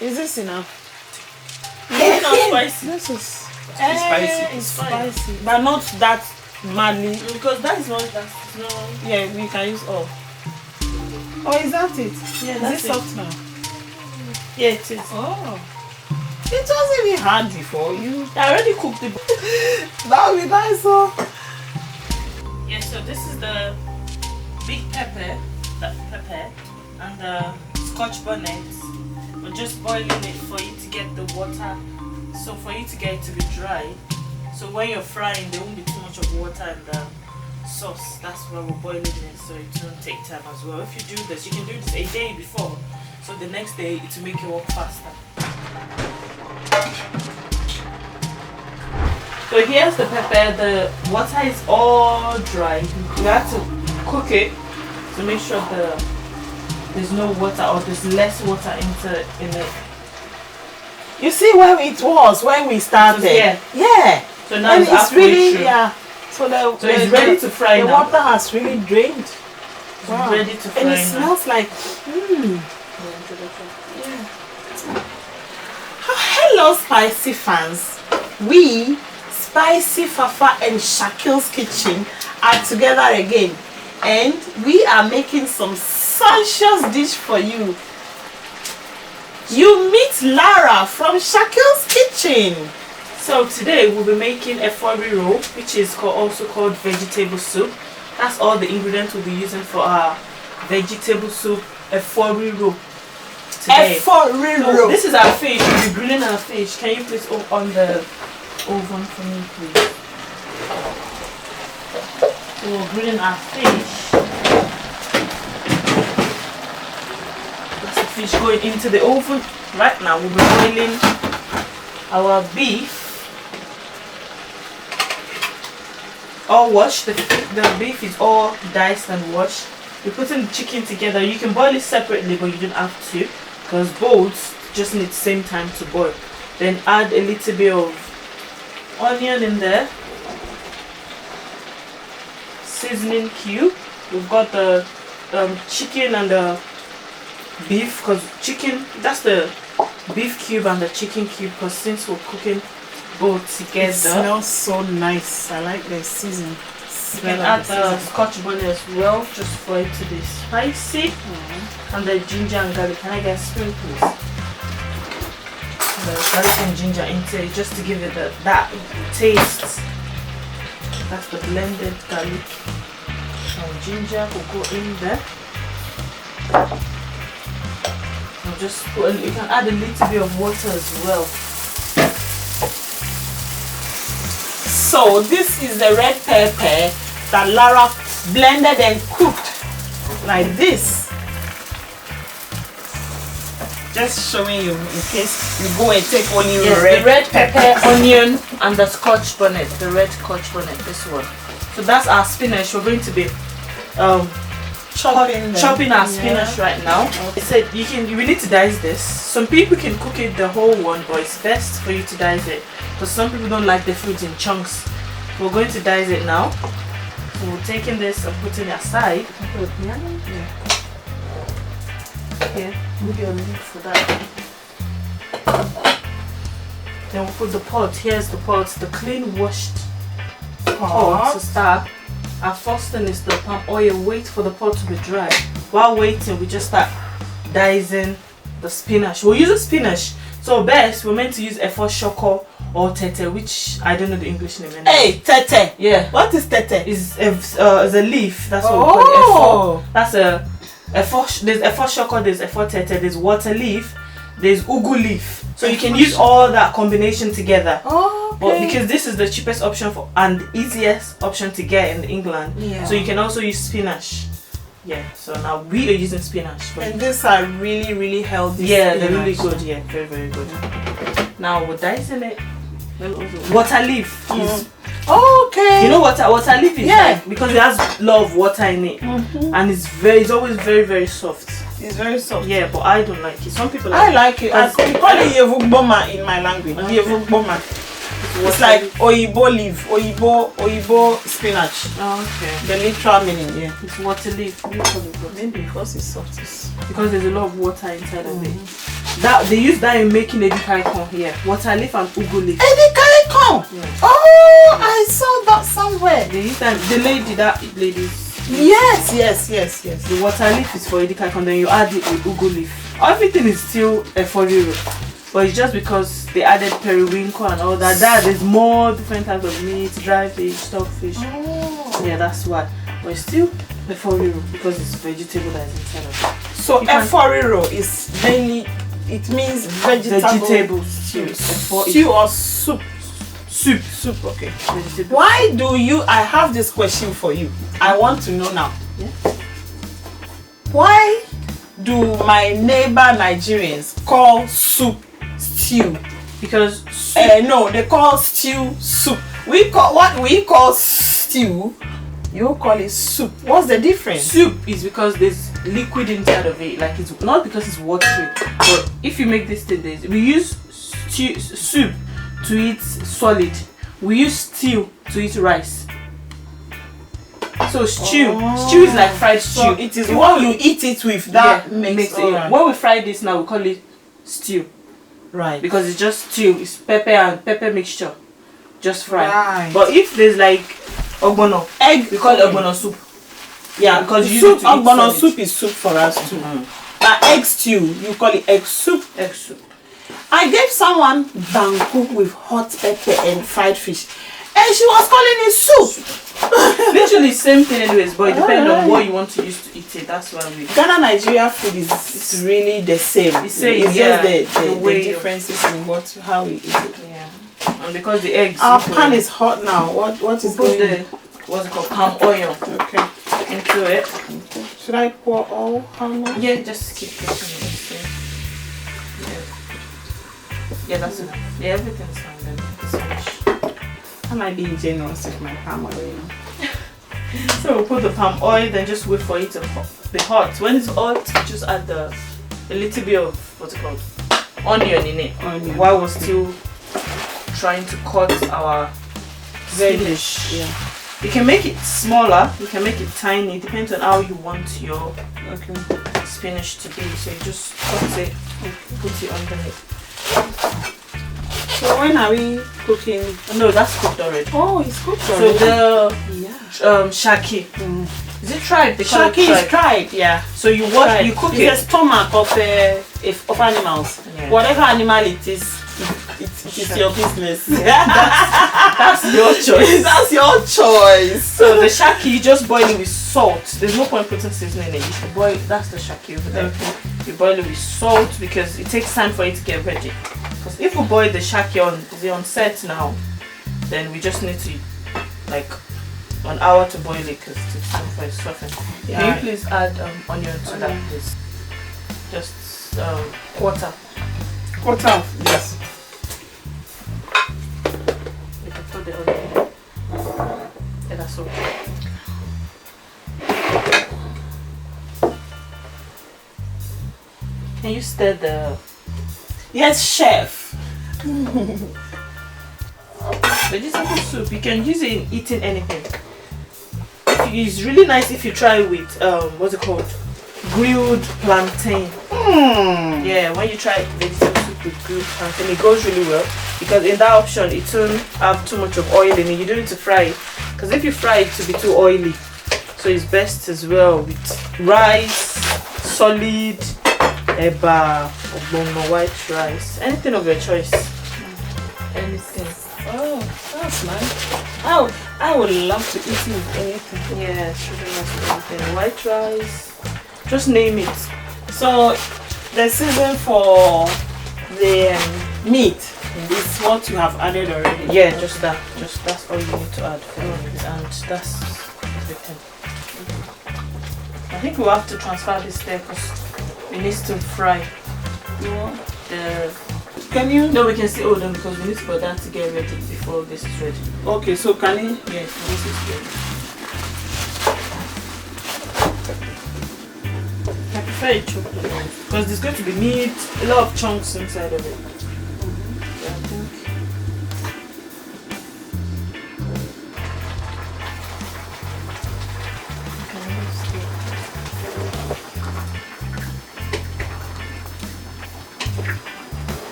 Is this enough? It's not spicy. This is spicy. It's spicy, but not that madly. Because that is not, that's no. Yeah, we can use all. Oh, is that it? Yeah, Is it soft now? Yeah, it is. Oh. It wasn't even hard before. I already cooked it. That would be nice, oh. Yeah, so this is the big pepper, and the scotch bonnet. We're just boiling it for you to get the water, so for you to get it to be dry. So when you're frying, there won't be too much of water in the sauce. That's why we're boiling it, so it won't take time as well. If you do this, you can do this a day before, so the next day it will make your work faster. So here's the pepper. The water is all dry. You have to cook it to make sure there's no water, or there's less water in it. You see where it was when we started? Yeah. Yeah. So now And it's it's really, through. yeah. So It's ready to fry the now. water has really drained. It's ready to fry And it now. smells like, Hello, Spicy fans. We, Spicyfafa and Shakel's Kitchen, are together again. And we are making some sumptuous dish for you. You meet Lara from Shakel's Kitchen. So today we'll be making Efo Riro, which is also called vegetable soup. That's all the ingredients we'll be using for our vegetable soup, Efo Riro. Efo Riro. So this is our fish. We'll be grilling our fish. Can you please on the oven for me, please? So we're grilling our fish. That's the fish going into the oven. Right now we'll be boiling our beef. All washed. The beef is all diced and washed. We're putting the chicken together. You can boil it separately, but you don't have to, because both just need the same time to boil. Then add a little bit of onion in there, seasoning cube. We've got the chicken and the beef, because chicken, that's the beef cube and the chicken cube, because since we're cooking both together. It smells so nice. I like the season. You can add the scotch bonnet as well, just for it to be spicy. And the ginger and garlic. Can I get a spoon, please? The garlic and ginger into it, just to give it that taste. That's the blended garlic and ginger will go in there. And just put you can add a little bit of water as well. So this is the red pepper that Lara blended and cooked like this. Just showing you in case you go and take only the red pepper, onion, and the scotch bonnet. The red scotch bonnet, this one. So that's our spinach. We're going to be chopping our spinach right now. Okay. It said we need to dice this. Some people can cook it the whole one, but it's best for you to dice it, because some people don't like the fruits in chunks. We're going to dice it now. So we're taking this and putting it aside. Here, move your lid for that. Then we'll put the pot. Here's the pot, the clean washed pot to start. Our first thing is the palm oil. Wait for the pot to be dry. While waiting, we just start dicing the spinach. We'll use the spinach. So best, we're meant to use Efo Shakel or tete, which I don't know the English name. Hey, tete. Yeah. What is tete? It's a leaf. That's what we call it. Efo. That's there's Efo Shakel, there's Efo tete, there's water leaf, there's ugu leaf. So you can use all that combination together. Oh, okay. But because this is the cheapest option and the easiest option to get in England. Yeah. So you can also use spinach. Yeah, so now we are using spinach. And these are really, really healthy. Yeah, they're really good. Yeah, very, very good. Now we're dicing it. Water leaf is okay. You know what water leaf is Yeah. like? Because it has a lot of water in it. And it's always very, very soft. It's very soft. Yeah, but I don't like it. Some people I like it. We call it yevugboma in my language. Yevugboma. It's like oyibo leaf, oyibo spinach. Oh, okay. The literal meaning, yeah. It's water leaf. Maybe because it's soft. Because there's a lot of water inside of it. That they use that in making edikaikon here. Water leaf and ugu leaf. Edikaikon. Yeah. Oh, I saw that somewhere. They use that. The ladies. Yes. The water leaf is for edikaikon. Then you add it with ugu leaf. Everything is still Efo Riro, but it's just because they added periwinkle and all that. There's more different types of meat, dry fish, stockfish. Oh. Yeah, that's why. But it's still Efo Riro because it's vegetable that is inside of it. So Efo Riro is mainly, it means vegetable stew. Stew or soup? Soup, okay. Vegetable. Why do you, I have this question for you. I want to know now. Yeah. Why do my neighbor Nigerians call soup stew? Because no, they call stew soup. What we call stew, you call it soup. What's the difference? Soup is because there's liquid inside of it. Like it's not because it's watery. But if you make this thing, we use soup to eat solid. We use stew to eat rice. So stew is like fried stew. So it is what you eat it with that makes it. Right. When we fry this now, we call it stew. Right. Because it's just stew. It's pepper and pepper mixture. Just fried. Right. But if there's like ogbono, egg, we call it ogbono soup. Yeah, because you soup, ogbono soup is soup for us too. But egg stew, you call it egg soup. Egg soup. I gave someone banku with hot pepper and fried fish, and she was calling it soup. Literally same thing anyways, but it depends on what you want to use to eat it. That's why we Ghana Nigeria food is really the same. It's just the way differences in how we eat it. Yeah. And because the eggs, our pan is hot now. What is put going? What's it called? Palm oil. Okay. Into it. Okay. Should I pour all? How much? Yeah, just keep putting it. Yeah, that's enough. Yeah, everything's fine then. It's finished. Am I being generous with my palm oil? So we'll put the palm oil, then just wait for it to be hot. When it's hot, just add a little bit of what's it called? Onion in it. Onion. While we're still trying to cut our spinach. Yeah. You can make it smaller, you can make it tiny, it depends on how you want your spinach to be. So you just cut it, put it underneath. So when are we cooking? No, that's cooked already. Oh, it's cooked already. So the Shaki. Is it tried? Shaki is tried, yeah. So you cook it. It's the stomach of animals. Yeah. Whatever animal it is your business. That's your choice. That's your choice. So the Shaki, you just boil it with salt. There's no point putting seasoning in it. You should boil. That's the Shaki over there. Okay. You boil it with salt because it takes time for it to get ready. Because if we boil the Shaki on set now, then we just need to like 1 hour to boil it because it takes time for it to soften. Yeah. Can you please add onion to that, please? Just quarter. Quarter, yes. You can put the onion. Yeah, that's okay. Can you stir the... Yes, chef. Vegetable soup, you can use it in eating anything. It's really nice if you try with what's it called? Grilled plantain. Yeah, when you try vegetable soup with grilled plantain, it goes really well because in that option it won't have too much of oil in it. You don't need to fry it because if you fry it, it will be too oily. So it's best as well with rice, solid, eba, ogbono, white rice, anything of your choice. Anything. Oh, that's nice. I would love to eat it with anything. Yeah, sugar rice, anything. White rice. Just name it. So the season for the meat is what you have added already. Yeah, just that. Just that's all you need to add for it, and that's everything. I think we'll have to transfer this there because we need to fry the. Can you? No, we can still hold on because we need for that to get ready before this is ready. Okay, so can you? Yes, this is ready. I prefer it chopped because there's going to be meat, a lot of chunks inside of it. Yeah, I think.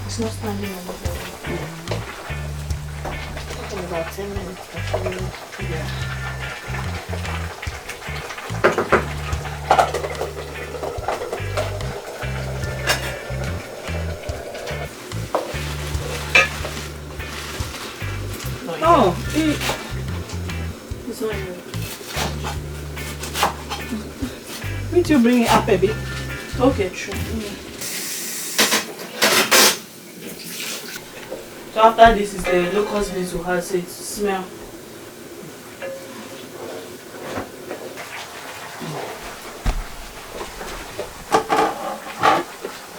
It's not standing on the bowl. In about 10 minutes, actually. Yeah. Oh, It's not here. need you bring it up a bit? Okay, true. So after this is the locust beans we have, so it smell.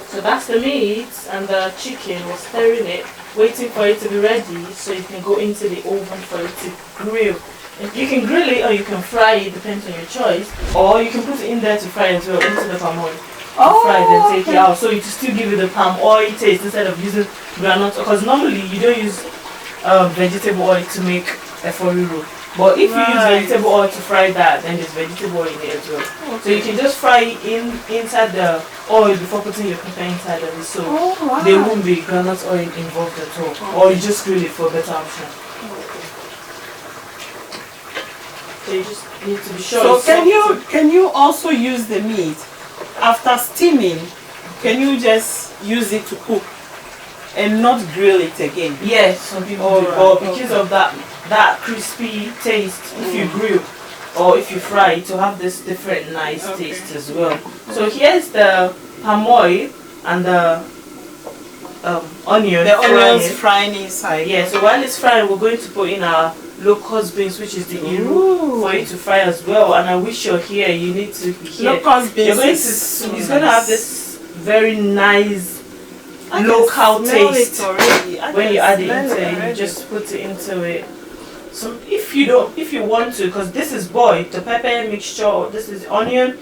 So that's the meat, and the chicken was stirring it, waiting for it to be ready so you can go into the oven for it to grill. You can grill it or you can fry it, depends on your choice. Or you can put it in there to fry as well, into the palm oil. Fry it and take it out, so you still give it the palm oil taste instead of using granite. Because normally you don't use vegetable oil to make Efo Riro. But if you use vegetable oil to fry that, then there's vegetable oil in it as well. Okay. So you can just fry it inside the oil before putting your pepper inside of it, so there won't be granite oil involved at all. Or you just grill it for a better option. So you just need to be sure. So can you also use the meat after steaming? Can you just use it to cook and not grill it again? Yes, some people do. Or because of that crispy taste, if you grill or if you fry it, to have this different nice taste as well. So here's the palm oil and the onion. The onions frying inside. Yeah, so while it's frying, we're going to put in our locust beans, which is the iru, for it to fry as well. And I wish you're here, you need to be here. Locust beans. It's going to have this very nice local taste when you add it into it. You just put it into it. So if you want to, because this is boiled, the pepper mixture, this is onion,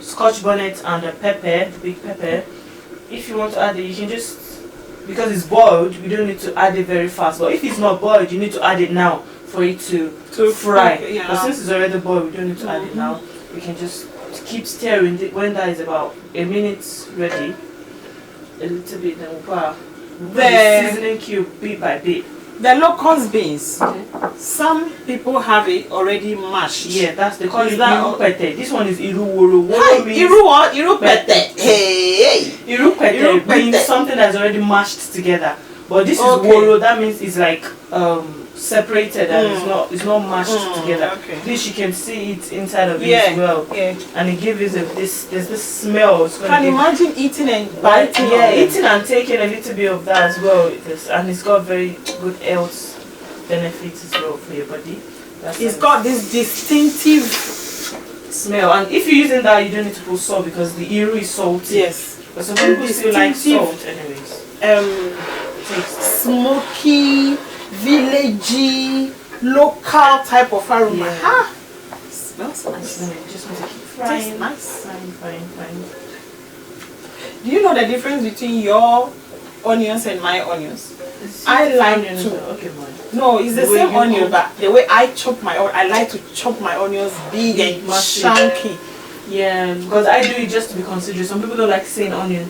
scotch bonnet and the pepper, big pepper. If you want to add it, you can just, because it's boiled, we don't need to add it very fast. But if it's not boiled, you need to add it now for it to fry. But since it's already boiled, we don't need to add it now. We can just keep stirring it. When that is about a minute ready, a little bit, then we'll put the seasoning cube bit by bit. The locust beans, some people have it already mashed. Yeah, they call it iru pete. This one is iru woro. Iru what? Iru pete. Hey. Iru pete means something that's already mashed together. But this is woro. That means it's like separated and it's not mashed together. This you can see it inside of it as well. Yeah. And it gives it there's this smell. Can imagine eating and biting. Yeah, eating and taking a little bit of that as well. And it's got very good health benefits as well for your body. It's got this distinctive smell. And if you're using that, you don't need to put salt because the iru is salty. Yes. But some people still like salt anyways. Smoky, villagey, local type of aroma. Yeah. Smells nice. Just want to keep frying. Tastes nice. Frying. Do you know the difference between your onions and my onions? I like to. No, it's the same onion, but the way I chop my onions, I like to chop my onions big and chunky. Yeah, because I do it just to be considerate. Some people don't like seeing onion.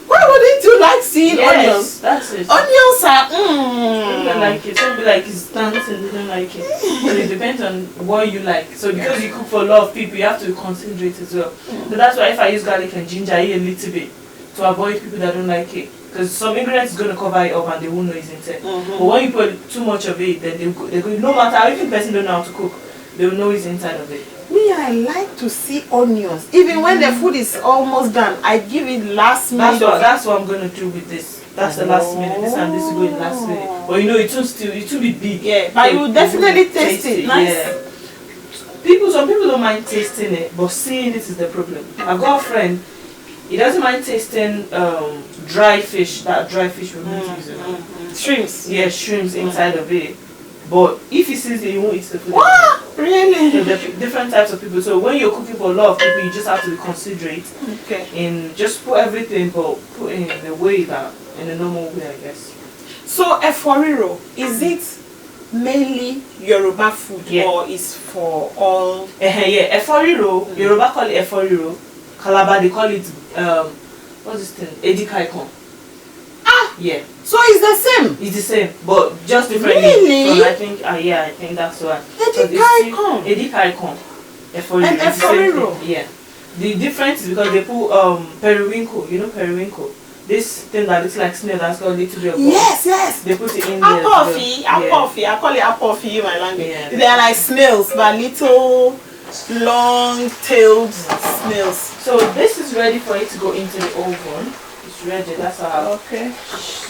Why wouldn't you like seeing onions? That's it. Onions are Some don't like it. Some people like it's dancing, they don't like it. So it depends on what you like. So because you cook for a lot of people, you have to be considerate as well. So that's why if I use garlic and ginger, I eat a little bit to avoid people that don't like it. Because some ingredients is going to cover it up and they won't know it's in there. But when you put too much of it, then they go, no matter how even the person don't know how to cook, they will know it's inside of it. Me, I like to see onions. Even when the food is almost done, I give it last minute. That's what I'm going to do with this. That's the last minute. This and this will go in last minute. But you know, it will be big. Yeah, but you will definitely taste it. Nice. Yeah. Some people don't mind tasting it, but seeing it is the problem. I've got a friend, he doesn't mind tasting dry fish. That dry fish we're going to use it. Shrimps. Yeah, shrimps inside of it. But if he sees it, he won't eat the food. What? Really? So there are different types of people. So when you're cooking for a lot of people, you just have to be considerate. In just put everything, but put in a way that, in a normal way, I guess. So Efo Riro, is it mainly Yoruba food or is for all? Yeah, Efo Riro, Yoruba call it Efo Riro. Calabar they call it what's this thing? Edikaikon. Yeah. So it's the same. It's the same, but just differently. Really? So I think, yeah, I think that's why. Edi carry con. Efo Riro. And Efo Riro. Yeah. The difference is because they put periwinkle. You know periwinkle. This thing that looks like snail that's got a little bit of yes. They put it in there. Apofi. I call it apofi in my language. Yeah. They are like snails, but little long-tailed snails. So this is ready for it to go into the oven. It's ready. That's our. Okay.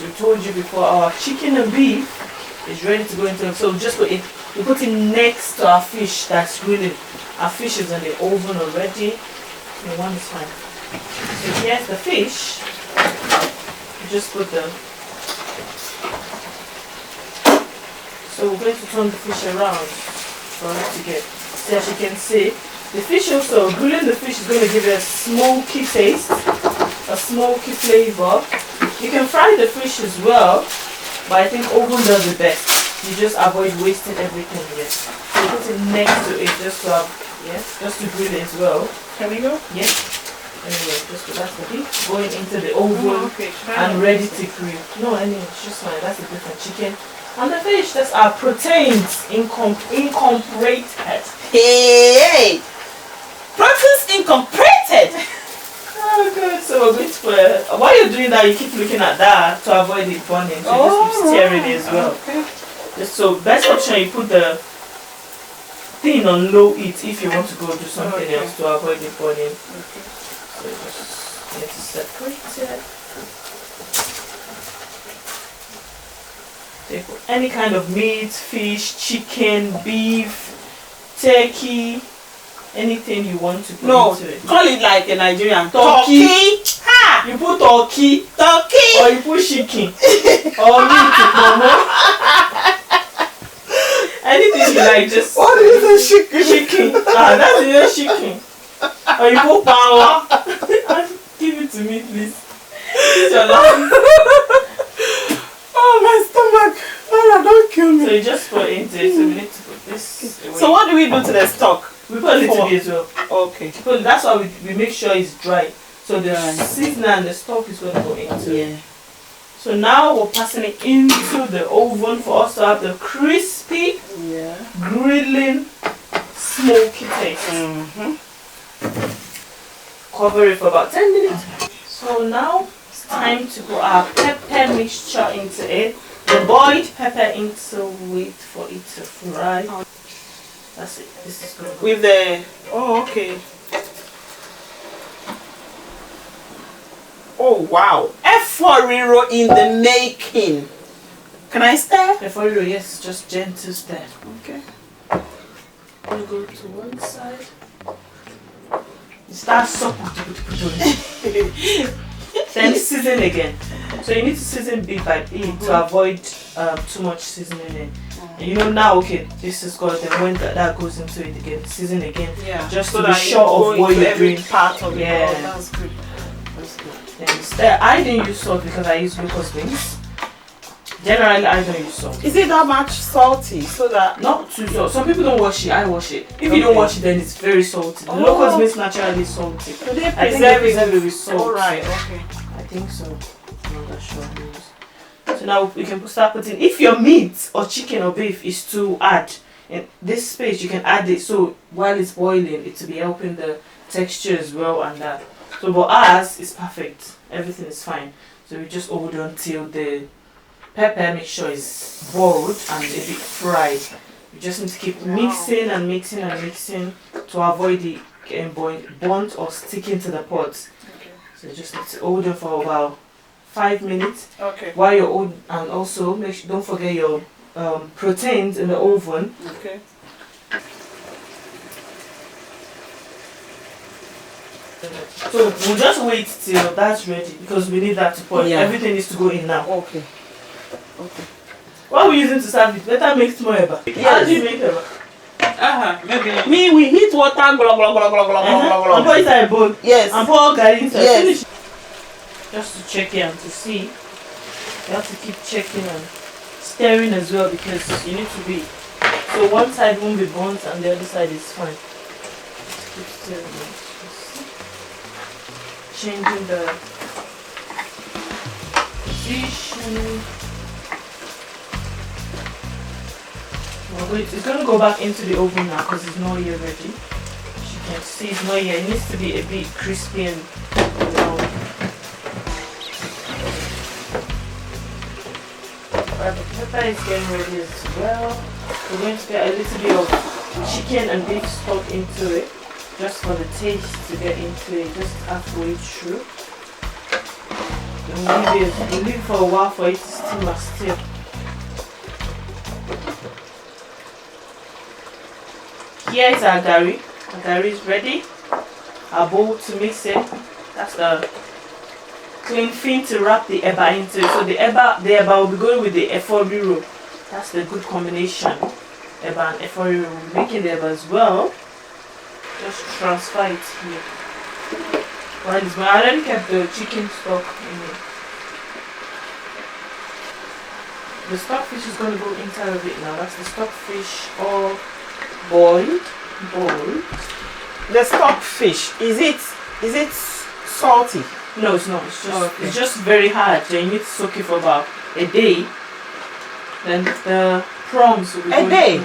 We told you before our chicken and beef is ready to go into the. So just put it. We put it next to our fish that's grilling. Our fish is in the oven already. The one is fine. So here's the fish. Just put them. So we're going to turn the fish around for it to get. See, as you can see, the fish also, grilling the fish is going to give it a smoky taste, a smoky flavor. You can fry the fish as well, but I think oven does the best. You just avoid wasting everything here. So you put it next to it just to have, just to grill it as well. Can we go? Yes. Anyway, just that's the beef going into the oven and ready to grill. No, anyway, it's just fine. That's a different chicken. And the fish, that's our proteins incorporated. Hey! Proteins incorporated! Oh, good. So we're going to put. While you're doing that, you keep looking at that to avoid it burning. So you just keep stirring it as well. Okay. Just so, best option, you put the thing on low heat if you want to go do something else to avoid it burning. Okay. So just need to separate it. Take any kind of meat, fish, chicken, beef, turkey, anything you want to put into it. Call it like a Nigerian. Turkey. Ha! You put turkey. Or you put chicken. Or meat. Anything you like, just. What is a chicken? Chicken. That's your chicken. Or you put power. Give it to me, please. It's your last. Oh, my stomach. Oh, don't kill me. So you just put it into it. So we need to put this away. So what do we do to the stock? We put a little bit as well. Okay. That's why we make sure it's dry. So the seasoning and the stock is going to go into it. So now we're passing it into the oven for us to have the crispy, grilling, smoky taste. Cover it for about 10 minutes. So now it's time to put our pepper mixture into it. The boiled pepper into it for it to fry. That's it. This is good. With the... Oh, okay. Oh, wow. Efo Riro in the making. Can I stir? Efo Riro, yes. Just gentle stir. Okay. We'll go to one side. Start then season again. So you need to season bit by bit to avoid too much seasoning in. And you know now, okay, this is good. Then when that goes into it again, season again. Yeah. Just to be sure of what you're doing. Part of it. Yeah. Oh, that's good. That's good. Then stir. I didn't use salt because I use locust beans. Generally, I don't use salt. Is it that much salty? So that not too salt. Some people don't wash it. I wash it. If you don't wash it, then it's very salty. The locust beans naturally salty. So they I think they preserve it with salt. Alright, okay. I think so. I'm not sure. So now we can start putting. If your meat or chicken or beef is to add in this space, you can add it. So while it's boiling, it will be helping the texture as well and that. So but ours is perfect. Everything is fine. So we just hold on till the pepper mixture is boiled and a bit fried. You just need to keep mixing and mixing and mixing to avoid it getting burnt or sticking to the pot. Okay. So you just need to hold on for about 5 minutes. Okay. While you're on, and also don't forget your proteins in the oven. Okay. So we'll just wait till that's ready because we need that to boil. Yeah. Everything needs to go in now. Okay. Okay. What are we using to serve it? Better make more eba. Yes. How do you make eba? Maybe. Me, we heat water, blah, blah, blah, blah, blah, blah, blah. And pour inside a bowl. Yes. And pour garri inside. Yes. Finish. Just to check it and to see. You have to keep checking and stirring as well because you need to be. So one side won't be burnt and the other side is fine. Keep stirring. Changing the fish It's going to go back into the oven now because it's not yet ready. As you can see, it's not yet. It needs to be a bit crispy and brown. But the pepper is getting ready as well. We're going to get a little bit of chicken and beef stock into it, just for the taste to get into it, just halfway through. We'll leave it for a while for it to steam still. Here is our gari. Our gari is ready. Our bowl to mix it. That's the clean thing to wrap the eba into. So the eba will be going with the Efo Riro. That's the good combination. Eba and Efo Riro. We're making the eba as well. Just transfer it here. Right, I already kept the chicken stock in it. The stockfish is going to go inside of it now. That's the stockfish all boiled. The stockfish, is it salty? No, it's not. It's just very hard. So you need to soak it for about a day. Then the prawns will be a day?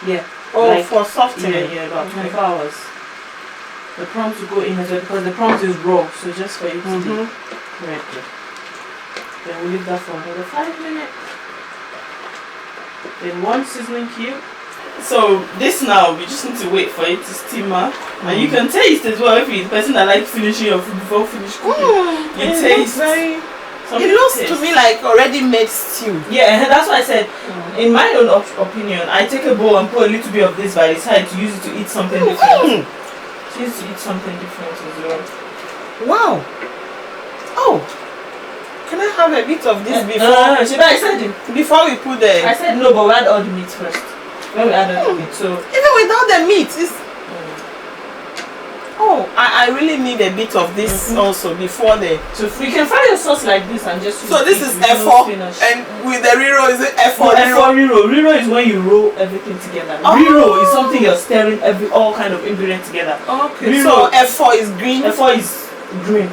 Yeah. Oh, like, for softening? Yeah, about 24 hours. The prawns will go in as well because the prawns is raw, so just for it to be ready. Then we'll leave that for another 5 minutes. Then 1 seasoning cube. So this now, we just need to wait for it to simmer. And you can taste as well if you're the person that likes finishing your food before finish cooking. You taste. It looks to me like already made stew. Yeah, that's why I said, in my own opinion, I take a bowl and put a little bit of this by the side to use it to eat something different. To use it to eat something different as well. Wow. Oh. Can I have a bit of this before? I said it. Before we put the... I said no, but we add all the meat first. When we add all the meat, so... Even without the meat, it's... Oh, I really need a bit of this also before the... So you can fry your sauce like this and just... So this is Efo, and with the Riro, is it Efo Riro? Riro is when you roll everything together. Oh. Riro is something you're stirring all kind of ingredients together. Okay, Riro, so Efo is green? Efo is green.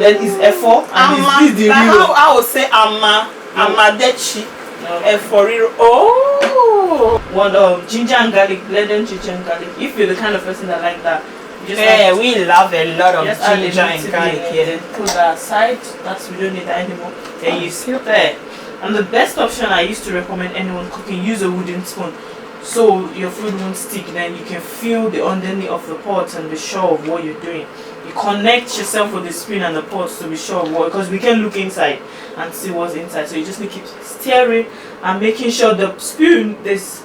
Then is Efo, and is the Riro. I would say Amadechi. No. Efo Riro. Oh! One ginger and garlic, blended ginger and garlic. If you're the kind of person that like that. Yeah, we love a lot of ginger and garlic here. Put that aside. We don't need that anymore. Then you stir. And the best option I used to recommend anyone cooking, use a wooden spoon. So your food won't stick. Then you can feel the underneath of the pot and be sure of what you're doing. You connect yourself with the spoon and the pot to be sure of what, because we can look inside and see what's inside. So you just need to keep stirring and making sure the spoon is...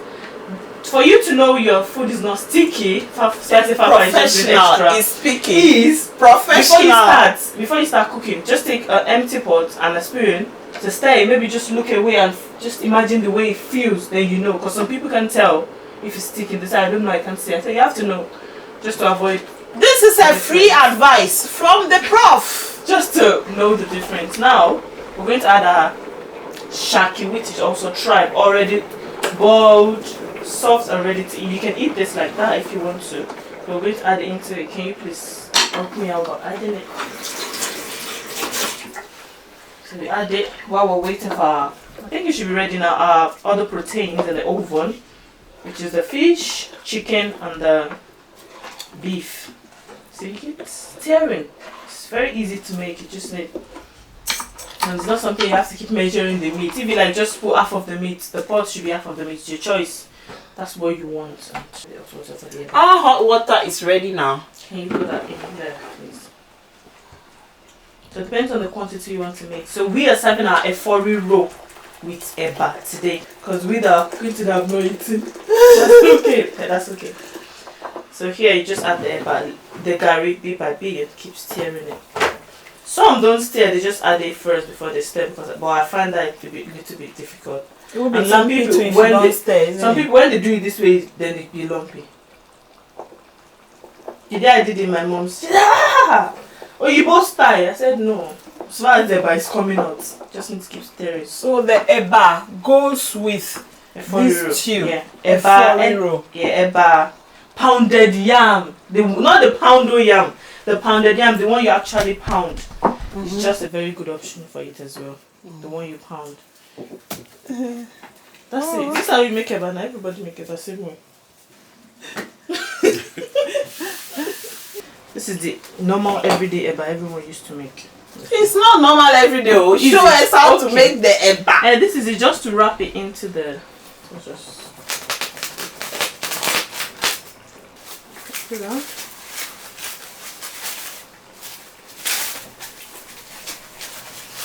For you to know your food is not sticky, Spicyfafa is just extra. Is speaking. Is professional. Before you start cooking, just take an empty pot and a spoon to stir. Maybe just look away and just imagine the way it feels. Then you know, because some people can tell if it's sticky. They say, I don't know, I can't see. I say you have to know, just to avoid. This is a free advice from the prof. Just to know the difference. Now we're going to add our Shaki, which is also tribe, already boiled, soft and ready to eat. You can eat this like that if you want to. We're going to add it into it. Can you please help me out by adding it? So we add it while we're waiting for our... I think it should be ready now. Our other proteins in the oven, which is the fish, chicken, and the beef. So you keep stirring. It's very easy to make. You just need... And it's not something you have to keep measuring the meat. If you like just put half of the meat, the pot should be half of the meat. It's your choice. That's what you want. Our hot water is ready now. Can you put that in there, please? So it depends on the quantity you want to make. So we are serving our Efo Riro with eba today, because we are going to have no eating. That's okay. That's okay. So here you just add the eba, the gari bit by bit. You keep stirring it. Some don't stir; they just add it first before they stir. But I find that to be a little bit difficult. It will be and some people when they do it this way, then it be lumpy. The day I did it, my mom said, "Ah, oh, you both style." I said, "No. As far as the eba is coming out, just need to keep stirring." So the eba goes with this stew. Yeah, eba, eba, pounded yam. Not the poundo yam. The pounded yam, the one you actually pound. It's just a very good option for it as well. the one you pound. That's it. This is how you make eba. Now everybody make eba same way. This is the normal everyday eba everyone used to make. It's not normal every day. Oh. Show us how to make the eba. And this is it, just to wrap it into the. Just put it on.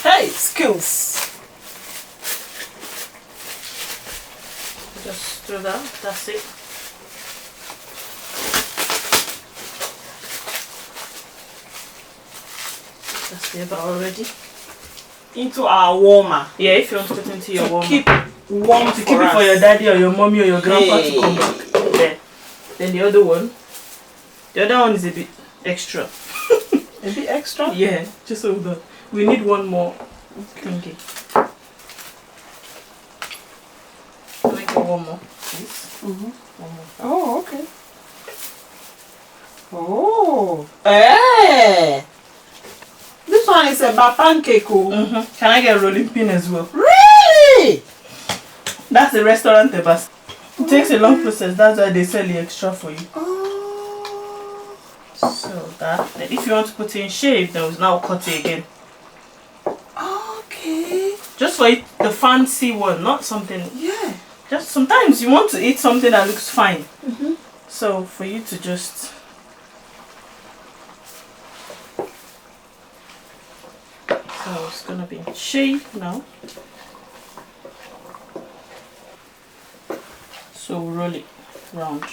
Hey, skills. Just throw that. That's it. That's the eba already. Into our warmer. Yeah, if you want to put it into your warmer. Keep warm to keep it for your daddy or your mommy or your grandpa to come back. There. Then the other one. The other one is a bit extra. A bit extra? Yeah, just hold on. We need one more thingy. Make it one more, please. One more. Oh, okay. Oh. Eh. This one is a pancake. Oh. Can I get a rolling pin as well? Really? That's the restaurant eba. It takes a long process. That's why they sell the extra for you. Oh. So that. Then if you want to put it in shape, then we'll now cut it again. Okay. Just for it, the fancy one, not something. Yeah. Just sometimes you want to eat something that looks fine. So for you to just. So it's gonna be in shape now. So roll it round.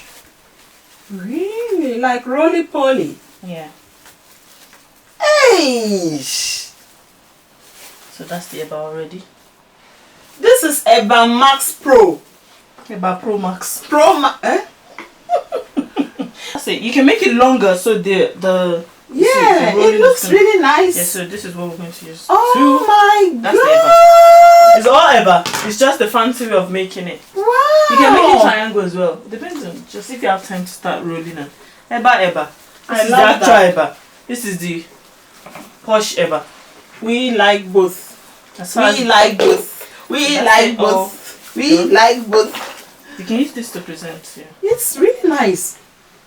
Really? Like roly-poly? Yeah. Hey! So that's the eba already. This is Eba Max Pro. Eba Pro Max. Pro Max. Eh? That's it. You can make it longer so the yeah, it looks really nice. Yeah, so this is what we're going to use. Oh my That's god! the eba. It's all eba. It's just the fancy way of making it. Wow! You can make it triangle as well. Depends on just if you have time to start rolling it. Eba. This is the actual eba. This is the posh eba. We like both. We like both. We like both. We like both. You can use this to present. Yeah. It's really nice.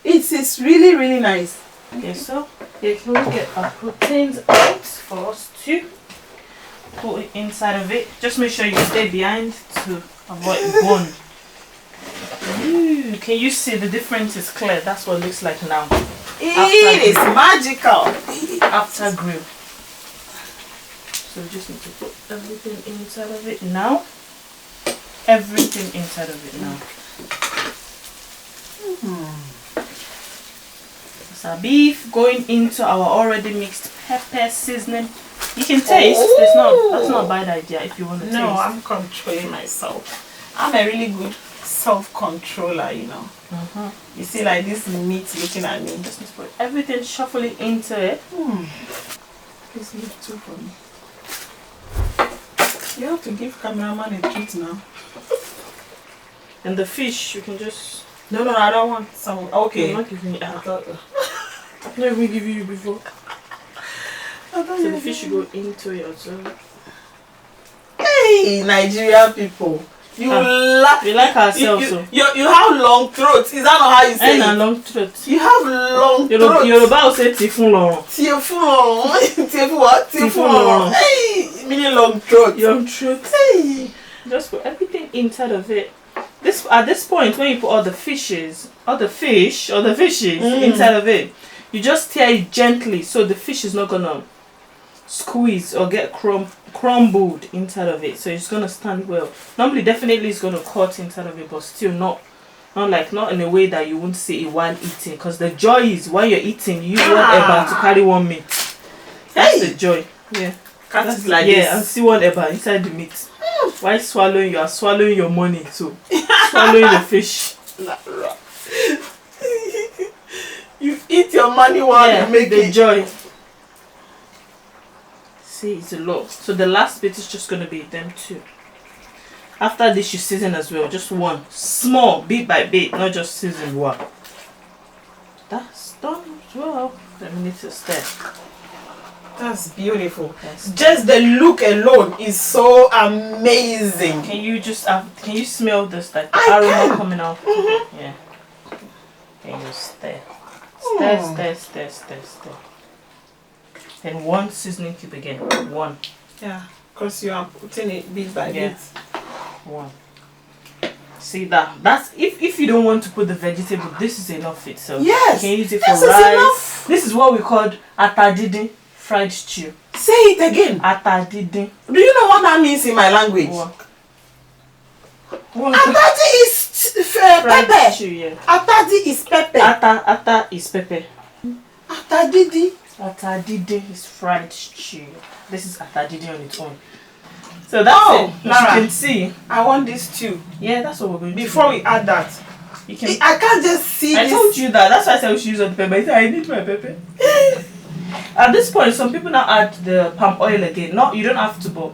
It is really, really nice. Okay, so here can we get our proteins out for us to put it inside of it. Just make sure you stay behind to avoid burn. Can you see the difference is clear? That's what it looks like now. It is magical. After grill. So we just need to put everything inside of it now. Everything inside of it now. So beef going into our already mixed pepper seasoning. You can taste. That's not a bad idea if you want to taste. No, I'm controlling myself. I'm a really good self-controller, you know. You see, like this meat looking at me. Just need to put everything shuffling into it. Please leave two for me. You have to give cameraman a treat now. And the fish, you can just. No, I don't want some. Okay. I'm not giving you. I've never even given you before. So the fish should go into it as well. Hey, Nigerian people. You like ourselves. You have long throats. Is that not how you say it? Long throat. You have long throats. Yoruba will say tifun lorun. Tifun what? Tifun lorun. Hey, meaning long throat. Long throat. Hey. Just put everything inside of it. At this point, when you put all the fish inside of it, you just tear it gently so the fish is not gonna squeeze or get crumbled inside of it. So it's gonna stand well. Normally, definitely it's gonna cut inside of it, but still not in a way that you won't see it while eating. Because the joy is while you're eating, you use one eba to carry one meat. That's the joy. Yeah. That's like this. And see one eba inside the meat. While swallowing, you are swallowing your money too. Swallowing the fish. You eat your money while you make the it. Joy. See, it's a lot. So the last bit is just gonna be them two. After this, you season as well. Just one small, bit by bit, not just season one. That's done as well. Let me need to stir. That's beautiful. Yes. Just the look alone is so amazing. Can you just can you smell this, like the I aroma can. coming out? Yeah. Can you stir? Stir. Then 1 seasoning cube again. 1. Yeah, because you are putting it bit by Yeah. bit. 1. See that? That's if you don't want to put the vegetable, this is enough itself. Yes, You can use it this for is rice. enough. This is what we called atadidi fried stew. Say it again. Atadidi. Do you know what that means in my language? Atadi is pepper. Stew, yeah. Atadi is pepper. Ata is pepper. Atadidi. Atadidi is fried stew. This is atadidi on its own. So that's it. As Lara, you can see. I want this too. Yeah, that's what we're going Before to we add that, do. You can. I can't just see I this. told you that. That's why I said we should use the pepper. I said I need my pepper. At this point, some people now add the palm oil again. No, you don't have to, but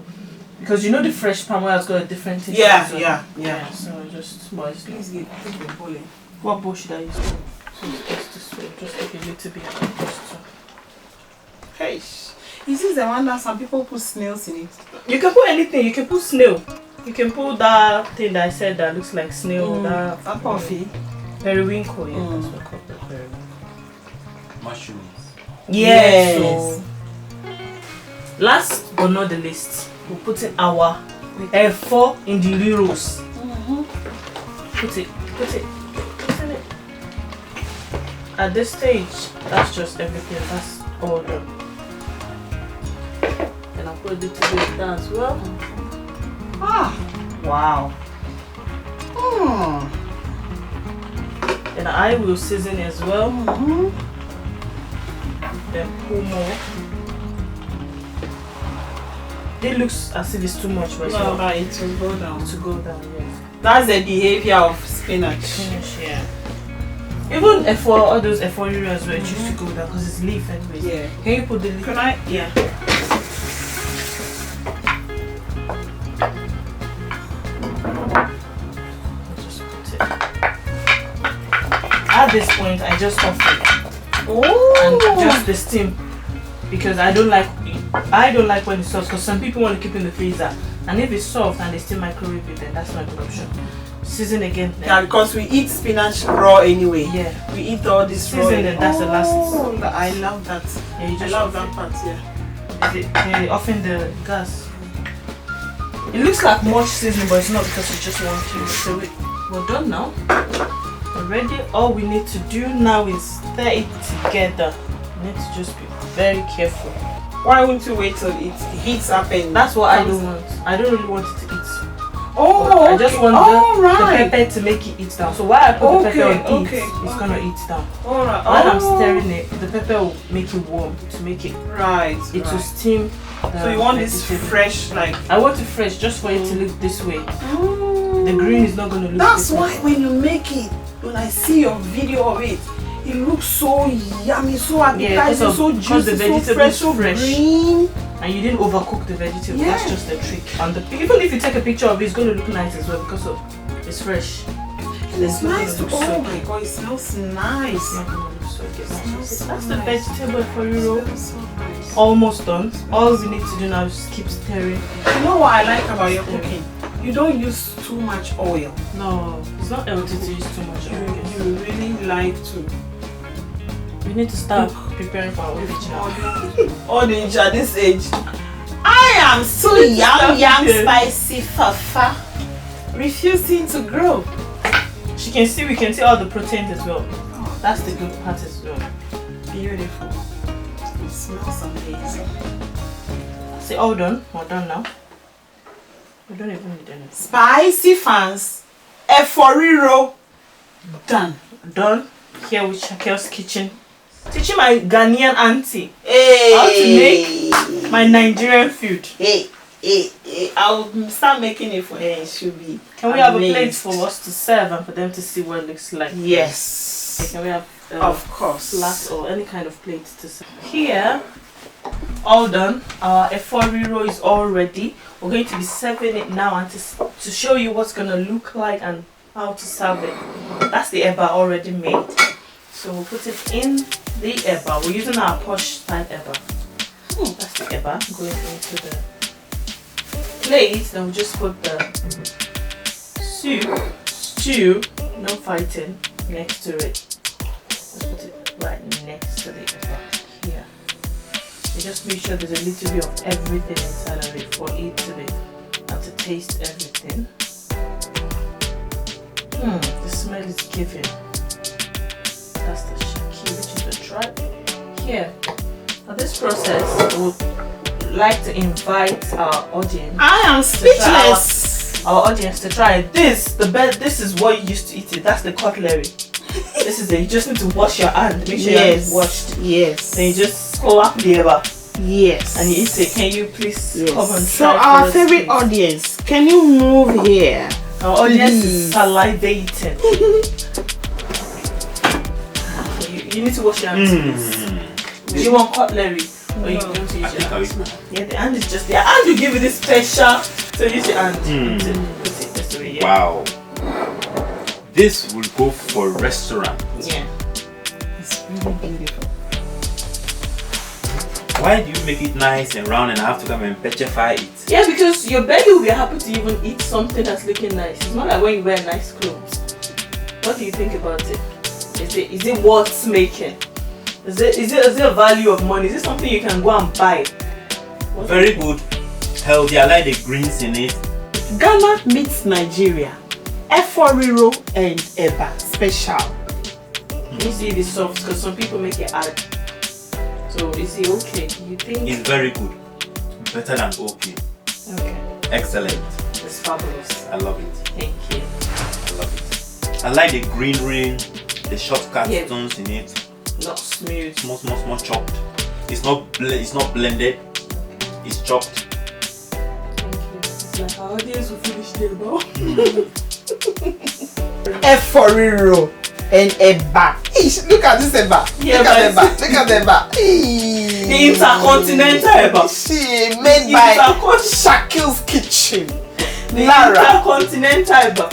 because you know the fresh palm oil has got a different taste. Yeah, so, yeah. So just boil. Please take the bowl. What bowl should I use? So just this way. Just take a little bit. Hey, is this the one that some people put snails in it? You can put anything. You can put snail. You can put that thing that I said that looks like snail. That coffee. periwinkle. Yeah, that's what called the periwinkle. Mushrooms. Yes. Yes. So, last but not the least, we'll put in our Efo in the Riros. Put it in it. At this stage, that's just everything. That's all done. And I'll put a little bit of that as well. Wow. And I will season as well. Then pull more. It looks as if it's too much, but it's No, not. but it will go down. To go down, yeah. That's the behavior of spinach. Finish, yeah. Even Efo, all those Efo Riro as well, it used to go down because it's leaf anyway. Yeah. Can you put the leaf? Can I? Yeah. Just put it. At this point, I just off it and just the steam because I don't like when it's soft because some people want to keep in the freezer, and if it's soft and they still microwave it, then that's not a good option. Season again. Then. Yeah, because we eat spinach raw anyway. Yeah. We eat all this raw. Season and that's the last. I love that. Yeah, you I just love that part, yeah. Is it off in the gas? It looks like much seasoning, but it's not because it's just 1 kilo. So we're done now. We're ready. All we need to do now is stir it together. We need to just be very careful. Why won't you wait till it heats up and That's what I don't want. I don't really want it to eat. I just want the pepper to make it eat down. So while I put the pepper on it's gonna eat down. Alright. While I'm stirring it, the pepper will make it warm to make it. Right. It will steam. So you want this fresh, like? I want it fresh, just for it to look this way. The green is not gonna look. That's this why way. when you make it, when I see your video of it, it looks so yummy, so appetizing, so juicy, the so vegetable fresh, is so fresh. green. And you didn't overcook the vegetable. Yeah. That's just the trick. And even if you take a picture of it, it's gonna look nice as well because it's fresh. And it's nice to. look so Oh my good. god, it smells nice. It's not gonna look so good. Smells That's so the nice. vegetable for It Riro. smells so nice. Almost done. All we need to do now is just keep stirring. You know what I like about your cooking? You don't use too much oil. No, it's not healthy to use too much oil. You really like to. We need to start preparing for our veg now. All the age at this age. I am so young, Spicyfafa, refusing to grow. We can see all the proteins as well. That's the good part as well. Beautiful. It smells amazing. See, all done. We're done now. We don't even need anything. Spicyfans, Efo Riro, done. Done. Here with Shakel's kitchen. Teaching my Ghanaian auntie Hey. how to make my Nigerian food. Hey. I'll start making it for her. It should be. Can we have a plate for us to serve and for them to see what it looks like? Yes. Okay, can we have Of course. flat or any kind of plate to serve? Here, all done. Our Efo Riro is all ready. We're going to be serving it now and to show you what's gonna look like and how to serve it. That's the eba already made. So we'll put it in the eba. We're using our posh type eba. That's the eba going into the plate. Then we just put the stew, no fighting, next to it. Let's put it right next to the eba here. You just make sure there's a little bit of everything inside of it for it to be and to taste everything. The smell is giving. That's the shaki, which is the tripe. Here. Now this process, we would like to invite our audience. I am speechless. Our audience to try this. This is what you used to eat it. That's the cutlery. This is it. You just need to wash your hand. Make sure your hand is washed. Yes. Then you just scoop up the eba. Yes. And you eat it. Can you please come and try? So our favorite audience, can you move here? Our audience is salivating. You need to wash your hands, please. Do you want cutlery? Or you want to use your hand? Yeah, the hand is just there. And you give it this special. So use your hand. Put it this way, yeah. Wow. This will go for restaurant. Yeah. It's really beautiful. Why do you make it nice and round and I have to come and petrify it? Yeah, because your belly will be happy to even eat something that's looking nice. It's not like when you wear nice clothes. What do you think about it? Is it worth making? Is it a value of money? Is it something you can go and buy? Very good. Healthy. I like the greens in it. Ghana meets Nigeria. Efo Riro and eba special. You see the soft because some people make it hard. So is it okay? You think? It's very good. Better than okay. Okay. Excellent. It's fabulous. I love it. Thank you. I love it. I like the green ring, the shortcut stones in it. Not smooth. Small chopped. It's not blended. It's chopped. Thank you. It's like our audience will finish the eba. Efo Riro and eba. Look at this eba. Yeah, Look at the eba. The intercontinental eba. She made by Shakel's kitchen. The Lara. intercontinental eba.